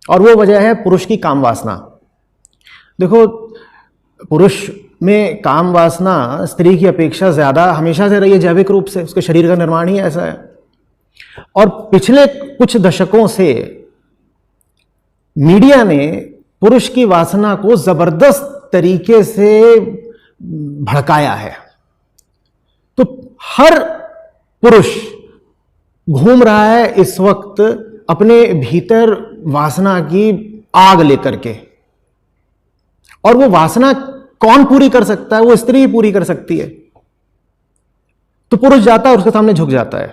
और वो वजह है पुरुष की काम वासना। देखो, पुरुष में काम वासना स्त्री की अपेक्षा ज्यादा हमेशा से रही है, जैविक रूप से उसके शरीर का निर्माण ही ऐसा है। और पिछले कुछ दशकों से मीडिया ने पुरुष की वासना को जबरदस्त तरीके से भड़काया है। तो हर पुरुष घूम रहा है इस वक्त अपने भीतर वासना की आग लेकर के, और वो वासना कौन पूरी कर सकता है? वो स्त्री ही पूरी कर सकती है। तो पुरुष जाता है और उसके सामने झुक जाता है।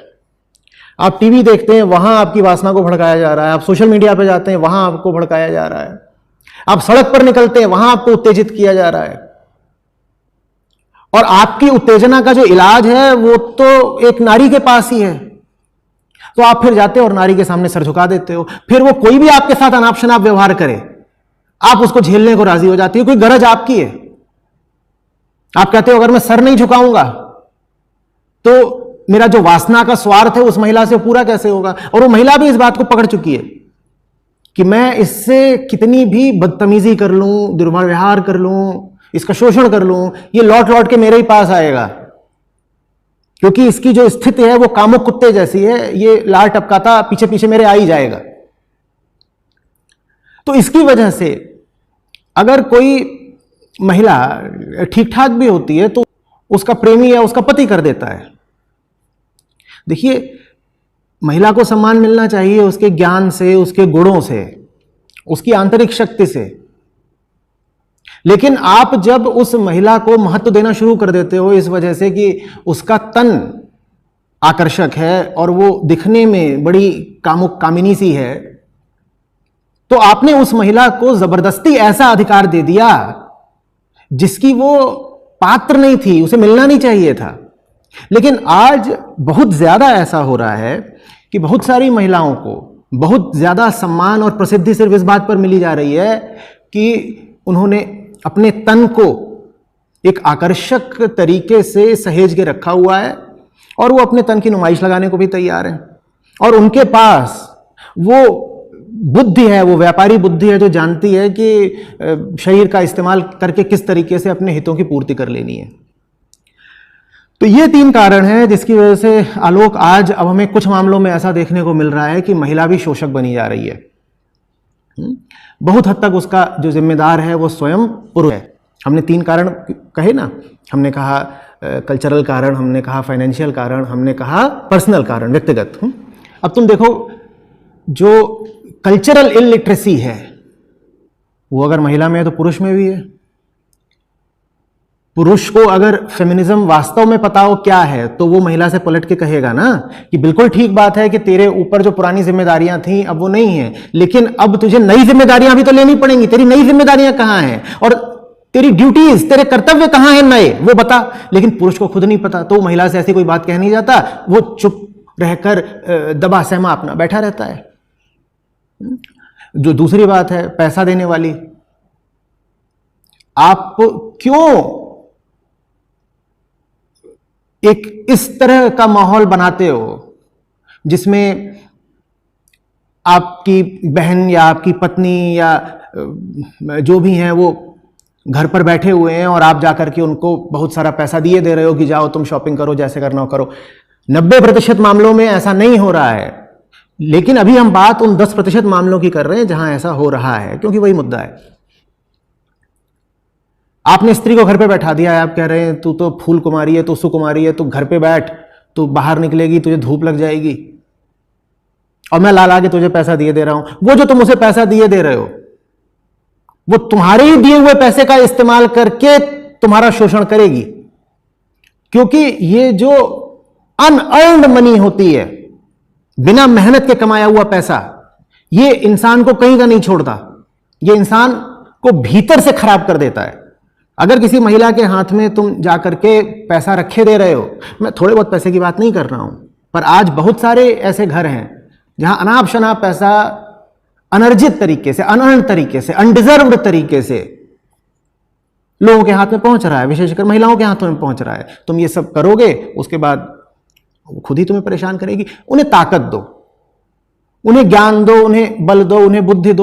आप टीवी देखते हैं, वहां आपकी वासना को भड़काया जा रहा है। आप सोशल मीडिया पे जाते हैं, वहां आपको भड़काया जा रहा है। आप सड़क पर निकलते हैं, वहां आपको उत्तेजित किया जा रहा है। और आपकी उत्तेजना का जो इलाज है वो तो एक नारी के पास ही है। तो आप फिर जाते हो और नारी के सामने सर झुका देते हो। फिर वो कोई भी आपके साथ अनाप शनाप व्यवहार करे, आप उसको झेलने को राजी हो जाती हो। कोई गरज आपकी है। आप कहते हो अगर मैं सर नहीं झुकाऊंगा तो मेरा जो वासना का स्वार्थ है उस महिला से पूरा कैसे होगा? और वो महिला भी इस बात को पकड़ चुकी है कि मैं इससे कितनी भी बदतमीजी कर लूं, दुर्व्यवहार कर लूं, इसका शोषण कर लूं, ये लौट लौट के मेरे ही पास आएगा, क्योंकि इसकी जो स्थिति है वो कामुक कुत्ते जैसी है। ये लार टपकाता पीछे पीछे मेरे आ ही जाएगा। तो इसकी वजह से अगर कोई महिला ठीक ठाक भी होती है तो उसका प्रेमी या उसका पति कर देता है। देखिए, महिला को सम्मान मिलना चाहिए उसके ज्ञान से, उसके गुणों से, उसकी आंतरिक शक्ति से। लेकिन आप जब उस महिला को महत्व देना शुरू कर देते हो इस वजह से कि उसका तन आकर्षक है और वो दिखने में बड़ी कामुक कामिनी सी है, तो आपने उस महिला को जबरदस्ती ऐसा अधिकार दे दिया जिसकी वो पात्र नहीं थी, उसे मिलना नहीं चाहिए था। लेकिन आज बहुत ज्यादा ऐसा हो रहा है कि बहुत सारी महिलाओं को बहुत ज्यादा सम्मान और प्रसिद्धि सिर्फ इस बात पर मिली जा रही है कि उन्होंने अपने तन को एक आकर्षक तरीके से सहेज के रखा हुआ है और वो अपने तन की नुमाइश लगाने को भी तैयार हैं। और उनके पास वो बुद्धि है, वो व्यापारी बुद्धि है जो जानती है कि शरीर का इस्तेमाल करके किस तरीके से अपने हितों की पूर्ति कर लेनी है। तो ये 3 कारण हैं जिसकी वजह से आलोक आज अब हमें कुछ मामलों में ऐसा देखने को मिल रहा है कि महिला भी शोषक बनी जा रही है। बहुत हद तक उसका जो जिम्मेदार है वो स्वयं पुरुष है। हमने 3 कारण कहे ना, हमने कहा कल्चरल कारण, हमने कहा फाइनेंशियल कारण, हमने कहा पर्सनल कारण, व्यक्तिगत। अब तुम देखो, जो कल्चरल इलिटरेसी है वो अगर महिला में है तो पुरुष में भी है। पुरुष को अगर फेमिनिज्म वास्तव में पता हो क्या है तो वो महिला से पलट के कहेगा ना कि बिल्कुल ठीक बात है कि तेरे ऊपर जो पुरानी जिम्मेदारियां थी अब वो नहीं है, लेकिन अब तुझे नई जिम्मेदारियां भी तो लेनी पड़ेंगी। तेरी नई जिम्मेदारियां कहां हैं और तेरी ड्यूटीज, तेरे कर्तव्य कहां हैं नए, वो बता। लेकिन पुरुष को खुद नहीं पता, तो महिला से ऐसी कोई बात कह नहीं जाता, वो चुप रहकर दबा सहमा अपना बैठा रहता है। जो दूसरी बात है पैसा देने वाली, आप क्यों एक इस तरह का माहौल बनाते हो जिसमें आपकी बहन या आपकी पत्नी या जो भी हैं वो घर पर बैठे हुए हैं और आप जाकर के उनको बहुत सारा पैसा दिए दे रहे हो कि जाओ तुम शॉपिंग करो, जैसे करना हो करो। 90% मामलों में ऐसा नहीं हो रहा है, लेकिन अभी हम बात उन 10% मामलों की कर रहे हैं जहां ऐसा हो रहा है, क्योंकि वही मुद्दा है। आपने स्त्री को घर पे बैठा दिया है, आप कह रहे हैं तू तो फूल कुमारी है, तू सुकुमारी है, तू घर पे बैठ, तू बाहर निकलेगी तुझे धूप लग जाएगी और मैं ला ला के तुझे पैसा दिए दे रहा हूं। वो जो तुम उसे पैसा दिए दे रहे हो वो तुम्हारे ही दिए हुए पैसे का इस्तेमाल करके तुम्हारा शोषण करेगी, क्योंकि ये जो अनअर्न्ड मनी होती है, बिना मेहनत के कमाया हुआ पैसा, ये इंसान को कहीं का नहीं छोड़ता, ये इंसान को भीतर से खराब कर देता है। अगर किसी महिला के हाथ में तुम जाकर के पैसा रखे दे रहे हो, मैं थोड़े बहुत पैसे की बात नहीं कर रहा हूं, पर आज बहुत सारे ऐसे घर हैं जहां अनाप शनाप पैसा अनर्जित तरीके से, अनअर्न्ड तरीके से, अनडिजर्व्ड तरीके से लोगों के हाथ में पहुंच रहा है, विशेषकर महिलाओं के हाथों में पहुंच रहा है। तुम ये सब करोगे, उसके बाद खुद ही तुम्हें परेशान करेगी। उन्हें ताकत दो, उन्हें ज्ञान दो, उन्हें बल दो, उन्हें बुद्धि दो।